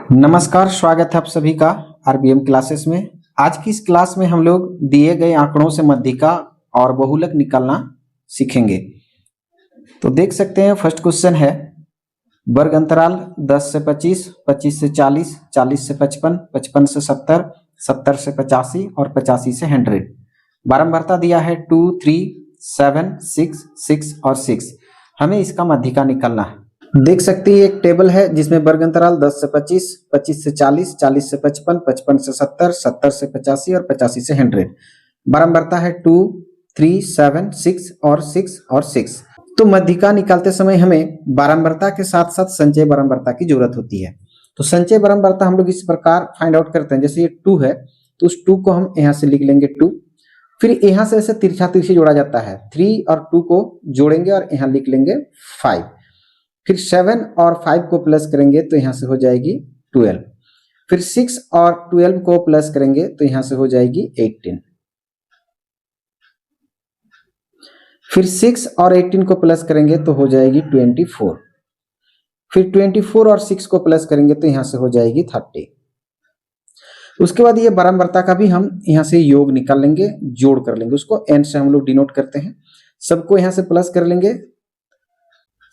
नमस्कार, स्वागत है आप सभी का आरबीएम क्लासेस में। आज की इस क्लास में हम लोग दिए गए आंकड़ों से मध्यिका और बहुलक निकालना सीखेंगे। तो देख सकते हैं फर्स्ट क्वेश्चन है वर्ग अंतराल 10 से 25, 25 से 40, 40 से 55, 55 से 70, 70 से 85 और 85 से 100। बारंबारता दिया है 2, 3, 7, 6, 6 और 6। हमें इसका मध्यिका निकालना है। देख सकते हैं एक टेबल है जिसमें वर्ग अंतराल 10 से 25, 25 से 40, 40 से 55, 55 से 70, 70 से 85 और 85 से 100। बारंबारता है 2, 3, 7, 6 और 6 और 6। तो मध्यिका निकालते समय हमें बारंबारता के साथ साथ संचय बारंबारता की जरूरत होती है। तो संचय बारंबारता हम लोग इस प्रकार फाइंड आउट करते हैं, जैसे ये 2 है तो उस 2 को हम यहाँ से लिख लेंगे 2। फिर यहाँ से ऐसे तिरछा तिरछी जोड़ा जाता है, 3 और 2 को जोड़ेंगे और यहाँ लिख लेंगे 5। फिर 7 और 5 को प्लस करेंगे तो यहां से हो जाएगी 12। फिर 6 और 12 को प्लस करेंगे तो यहां से हो जाएगी 18। फिर 6 और 18 को प्लस करेंगे तो हो जाएगी 24। फिर 24 और 6 को प्लस करेंगे तो यहां से हो जाएगी 30। उसके बाद ये बारंबारता का भी हम यहां से योग निकाल लेंगे, जोड़ कर लेंगे, उसको n से हम लोग डिनोट करते हैं। सबको यहां से प्लस कर लेंगे।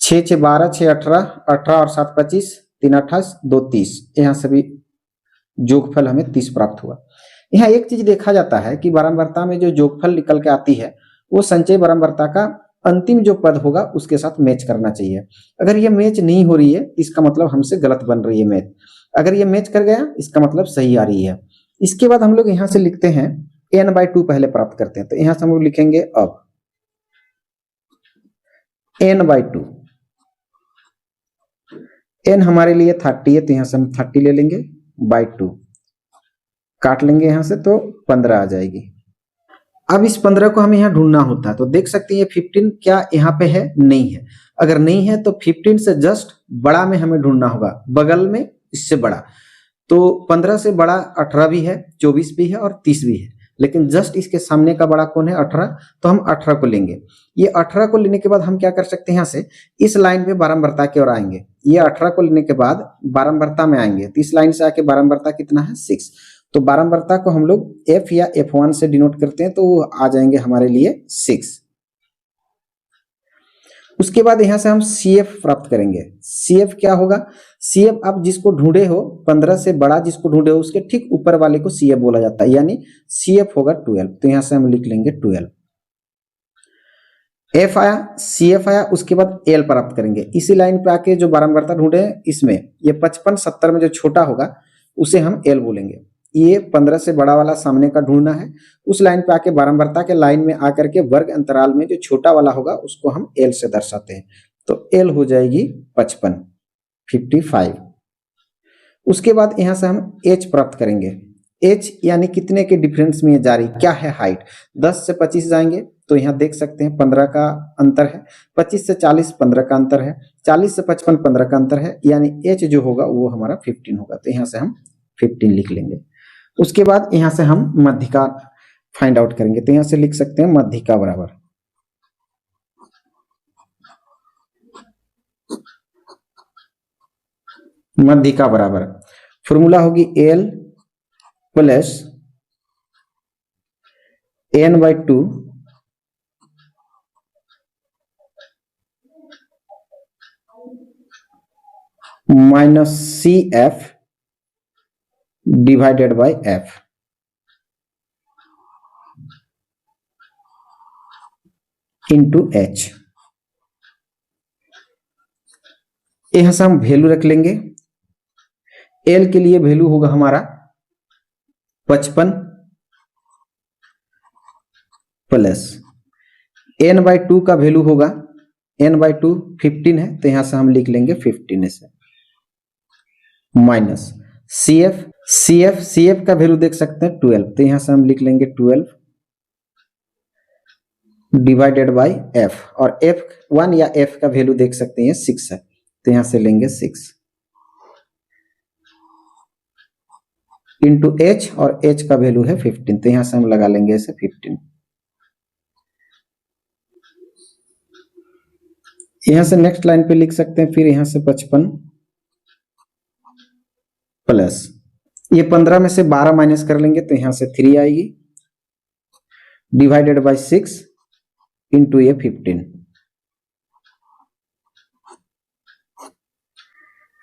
6 6 12, 6 18, 18 और 7 25, 3 28, 2 30। यहाँ से भी जोगफल हमें 30 प्राप्त हुआ। यहाँ एक चीज देखा जाता है कि बारंबारता में जो जोगफल निकल के आती है वो संचय बारंबारता का अंतिम जो पद होगा उसके साथ मैच करना चाहिए। अगर ये मैच नहीं हो रही है इसका मतलब हमसे गलत बन रही है मैच। अगर ये मैच कर गया इसका मतलब सही आ रही है। इसके बाद हम लोग यहाँ से लिखते हैं n/2 पहले प्राप्त करते हैं। तो यहाँ से हम लोग लिखेंगे अब n/2। n हमारे लिए 30 है तो यहां से हम 30 ले लेंगे, बाई 2 काट लेंगे यहां से तो 15 आ जाएगी। अब इस 15 को हमें यहाँ ढूंढना होता है। तो देख सकते हैं 15 क्या यहाँ पे है? नहीं है। अगर नहीं है तो 15 से जस्ट बड़ा में हमें ढूंढना होगा, बगल में इससे बड़ा। तो 15 से बड़ा 18 भी है, 24 भी है और 30 भी है, लेकिन जस्ट इसके सामने का बड़ा कौन है? 18। तो हम 18 को लेंगे। ये 18 को लेने के बाद हम क्या कर सकते हैं, यहाँ से इस लाइन पे बारंबारता की ओर आएंगे। ये 18 को लेने के बाद बारंबारता में आएंगे तो इस लाइन से आके बारंबारता कितना है? 6। तो बारंबारता को हम लोग f या f1 से डिनोट करते हैं तो वो आ जाएंगे हमारे लिए 6। उसके बाद यहां से हम CF प्राप्त करेंगे। CF क्या होगा? CF आप जिसको ढूंढे हो, 15 से बड़ा जिसको ढूंढे हो उसके ठीक ऊपर वाले को CF बोला जाता है, यानी CF होगा 12। तो यहां से हम लिख लेंगे 12। F आया, CF आया, उसके बाद L प्राप्त करेंगे। इसी लाइन पे आके जो बारंबारता ढूंढे हैं इसमें ये 55 70 में जो छोटा होगा उसे हम L बोलेंगे। ये 15 से बड़ा वाला सामने का ढूंढना है। उस लाइन पे आके बारंबारता के लाइन में आकर के वर्ग अंतराल में जो छोटा वाला होगा उसको हम L से दर्शाते हैं। तो L हो जाएगी 55, 55। उसके बाद यहां से हम H प्राप्त करेंगे। H यानी कितने के डिफरेंस में जा रही, क्या है हाइट? 10 से 25 जाएंगे तो यहाँ देख सकते हैं 15 का अंतर है। 25 से 40 15 का अंतर है। 40 से 55 15 का अंतर है, यानी H जो होगा वो हमारा 15 होगा। तो यहाँ से हम 15 लिख लेंगे। उसके बाद यहाँ से हम मध्यिका फाइंड आउट करेंगे। तो यहाँ से लिख सकते हैं मध्यिका बराबर फॉर्मूला होगी L plus n/2 minus CF divided by F into H। यहां से हम वैल्यू रख लेंगे। L के लिए वैल्यू होगा हमारा 55 प्लस n/2 का वैल्यू होगा, n/2 15 है तो यहां से हम लिख लेंगे 15 से, माइनस CF का वैल्यू देख सकते हैं 12। तो यहां से हम लिख लेंगे 12 डिवाइडेड बाय F, और F1 या F का वैल्यू देख सकते हैं 6 है तो यहां से लेंगे 6 इंटू H, और H का वैल्यू है 15। तो यहां से हम लगा लेंगे इसे 15। यहां से नेक्स्ट लाइन पे लिख सकते हैं फिर यहां से 55 प्लस ये 15 में से 12 माइनस कर लेंगे तो यहां से 3 आएगी, डिवाइडेड बाय 6 इंटू ये 15।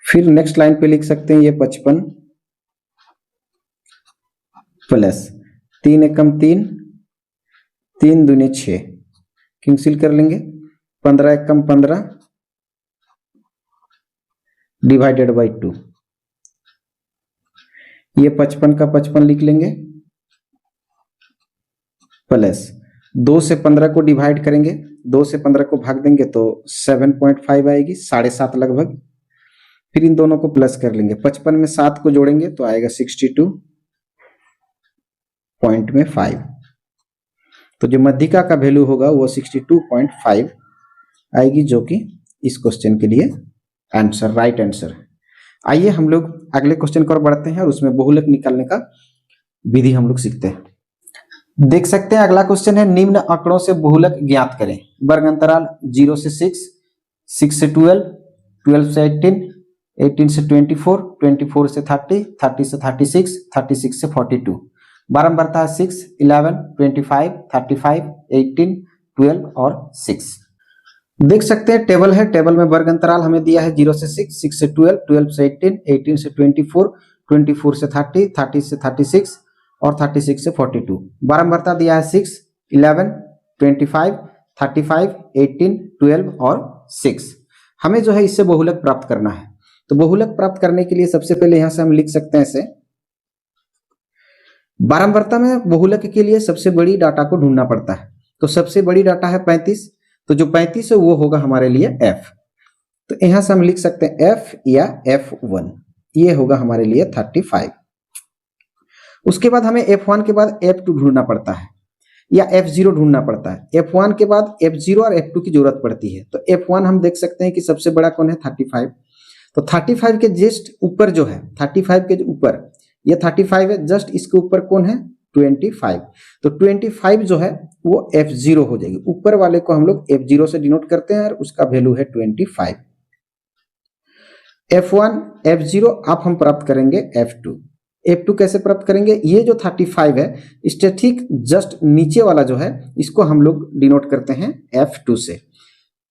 फिर नेक्स्ट लाइन पे लिख सकते हैं ये 55 प्लस 3 एकम 3, 3 दूनी 6, कैंसिल कर लेंगे, 15 एकम 15 डिवाइडेड बाय 2। ये 55 का 55 लिख लेंगे प्लस 2 से 15 को डिवाइड करेंगे, 2 से 15 को भाग देंगे तो 7.5 आएगी, 7.5 लगभग। फिर इन दोनों को प्लस कर लेंगे, 55 में 7 को जोड़ेंगे तो आएगा 62.5। तो जो मध्यिका का वैल्यू होगा वो 62.5 आएगी, जो कि इस क्वेश्चन के लिए आंसर, राइट आंसर है। आइए हम लोग अगले क्वेश्चन की ओर बढ़ते हैं और उसमें बहुलक निकालने का विधि हम लोग सीखते हैं। देख सकते हैं अगला क्वेश्चन है, निम्न आंकड़ों से बहुलक ज्ञात करें। वर्ग अंतराल 0 से 6, 6 से 12, 12 से 18, 18 से 24, 24 से 30, 30 से 36, 36 से 42। बारंबारता है 6, 11, 25, 35, 18, 12 और 6। देख सकते हैं टेबल है, टेबल में वर्ग अंतराल हमें दिया है 0 से 6, 6 से 12, 12 से 18, 18 से 24, 24 से 30, 30 से 36 और 36 से 42। बारंबारता दिया है 6, 11, 25, 35, 18, 12 और 6। हमें जो है इससे बहुलक प्राप्त करना है। तो बहुलक प्राप्त करने के लिए सबसे पहले यहां से हम लिख सकते हैं इसे, बारंबारता में बहुलक के लिए सबसे बड़ी डाटा को ढूंढना पड़ता है। तो सबसे बड़ी डाटा है 35, तो जो 35 है वो होगा हमारे लिए f। तो यहां से हम लिख सकते हैं f या f1, ये होगा हमारे लिए 35। उसके बाद हमें f1 के बाद f2 ढूंढना पड़ता है या f0 ढूंढना पड़ता है। f1 के बाद f0 और f2 की जरूरत पड़ती है। तो f1 हम देख सकते हैं कि सबसे बड़ा कौन है, 35। तो 35 के जस्ट ऊपर जो है, 35 के ऊपर ये 35 है, जस्ट इसके ऊपर कौन है, 25। तो 25 जो है वो f0 हो जाएगी। ऊपर वाले को हम लोग f0 से डिनोट करते हैं और उसका वैल्यू है 25। f1 f0 आप हम प्राप्त करेंगे f2। f2 कैसे प्राप्त करेंगे, ये जो 35 है इससे ठीक जस्ट नीचे वाला जो है इसको हम लोग डिनोट करते हैं f2 से।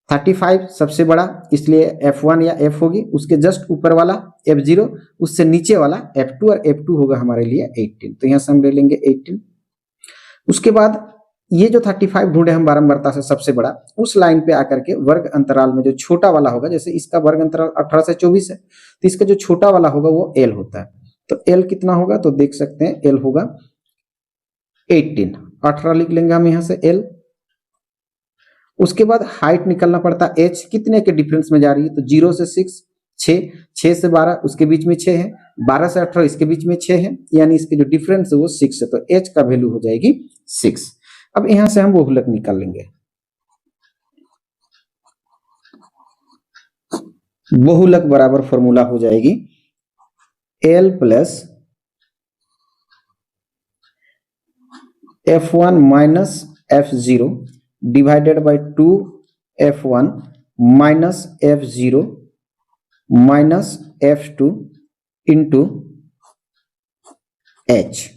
35 सबसे बड़ा इसलिए f1 या f होगी, उसके जस्ट ऊपर वाला f0, उससे नीचे वाला f2 और f2 होगा हमारे लिए 18। तो यहां से हम ले लेंगे 18। उसके बाद ये जो 35 ढूंढे हम बारंबारता से सबसे बड़ा, उस लाइन पे आकर के वर्ग अंतराल में जो छोटा वाला होगा, जैसे इसका वर्ग अंतराल 18 से 24 है, तो इसका जो छोटा वाला होगा वो l होता है। तो l कितना होगा, तो देख सकते हैं l होगा 18, 18 लिख लेंगे हम यहां से l। उसके बाद हाइट निकलना पड़ता है h, कितने के डिफरेंस में जा रही है, तो 0 से 6, 6, 6 से 12 उसके बीच में 6 है, 12 से 18 इसके बीच में 6 है, यानी इसके जो डिफरेंस है वो 6 है। तो h का वैल्यू हो जाएगी 6। अब यहां से हम बहुलक निकाल लेंगे। बहुलक बराबर फॉर्मूला हो जाएगी l plus f1 minus f0 divided by 2 f1 minus f0 minus f2 into h,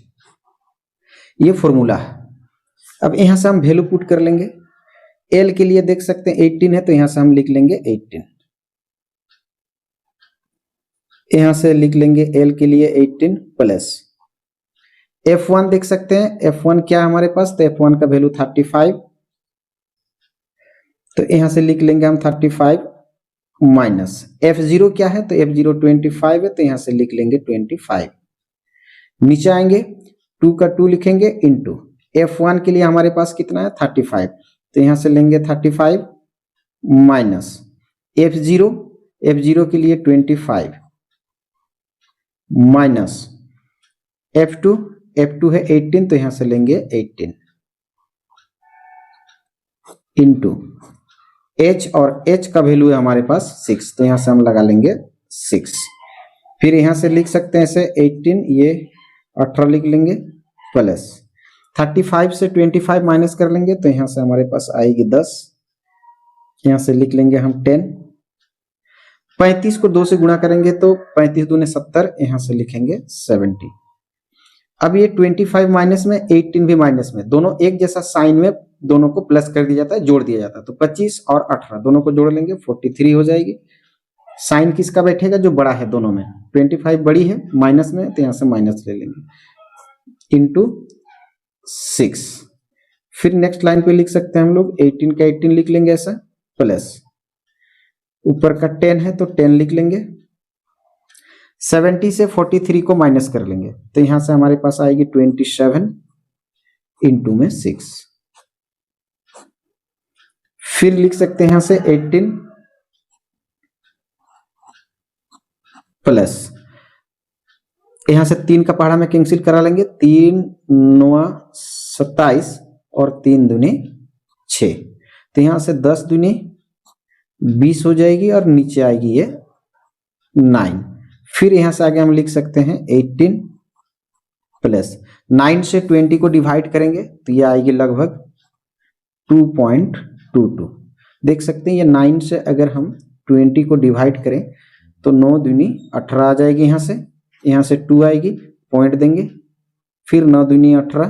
ये फॉर्मूला है। अब यहां से हम वैल्यू पुट कर लेंगे। l के लिए देख सकते हैं 18 है, तो यहां से हम लिख लेंगे 18। यहां से लिख लेंगे l के लिए 18 प्लस f1 देख सकते हैं, f1 क्या है हमारे पास, तो f1 का वैल्यू 35, तो यहां से लिख लेंगे हम 35 माइनस f0 क्या है, तो f0 25 है, तो यहां से लिख लेंगे 25। नीचे आएंगे 2 का 2 लिखेंगे इंटू f1 के लिए हमारे पास कितना है 35, तो यहां से लेंगे 35 माइनस f0 के लिए 25 माइनस f2 है 18, तो यहां से लेंगे 18 इंटू h, और h का वैल्यू है हमारे पास 6, तो यहां से हम लगा लेंगे 6। फिर यहां से लिख सकते हैं इसे 18, ये 18 लिख लेंगे प्लस 35 से 25 माइनस कर लेंगे, तो यहां से हमारे पास आएगी 10, यहां से लिख लेंगे हम 10 35 को 2 से गुणा करेंगे तो 35 दूने 70, यहां से लिखेंगे 70। अब ये 25 माइनस में 18 भी माइनस में, दोनों एक जैसा साइन में दोनों को प्लस कर दिया जाता है, जोड़ दिया जाता है। तो 25 और 18 दोनों को जोड़ लेंगे 43 हो जाएगी। साइन किसका बैठेगा? जो बड़ा है दोनों में। 25 बड़ी है माइनस में, तो यहां से माइनस ले लेंगे इंटू 6। फिर नेक्स्ट लाइन पे लिख सकते हैं हम लोग 18 का 18 लिख लेंगे ऐसा, प्लस ऊपर का 10 है तो 10 लिख लेंगे। 70 से 43 को माइनस कर लेंगे तो यहां से हमारे पास आएगी 27 इंटू में 6। फिर लिख सकते हैं यहां से 18 प्लस, यहां से 3 का पहाड़ा में कैंसिल करा लेंगे, 3 9 27 और 3 दूनी 6, तो यहां से 10 दूनी 20 हो जाएगी और नीचे आएगी ये 9। फिर यहां से आगे हम लिख सकते हैं 18 प्लस 9 से 20 को डिवाइड करेंगे तो ये आएगी लगभग 2.22। देख सकते हैं ये 9 से अगर हम 20 को डिवाइड करें तो 9 दूनी 18 आ जाएगी, यहां से 2 आएगी, पॉइंट देंगे, फिर 9 दूनी 18,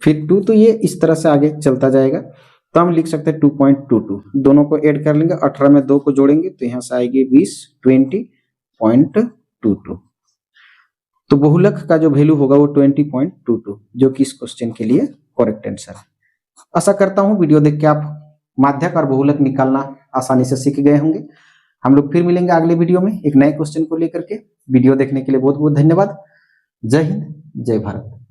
फिर 2, तो ये इस तरह से आगे चलता जाएगा। तो हम लिख सकते हैं 2.22, दोनों को ऐड कर लेंगे, 18 में 2 को जोड़ेंगे तो यहां से आएगी 20.22। तो बहुलक का जो वैल्यू होगा वो 20.22, जो कि इस क्वेश्चन के लिए करेक्ट आंसर है। आशा करता हूं वीडियो देख के आप माध्यक और बहुलक निकालना आसानी से सीख गए होंगे। हम लोग फिर मिलेंगे अगले वीडियो में एक नए क्वेश्चन को लेकर के। वीडियो देखने के लिए बहुत बहुत धन्यवाद। जय हिंद, जय भारत।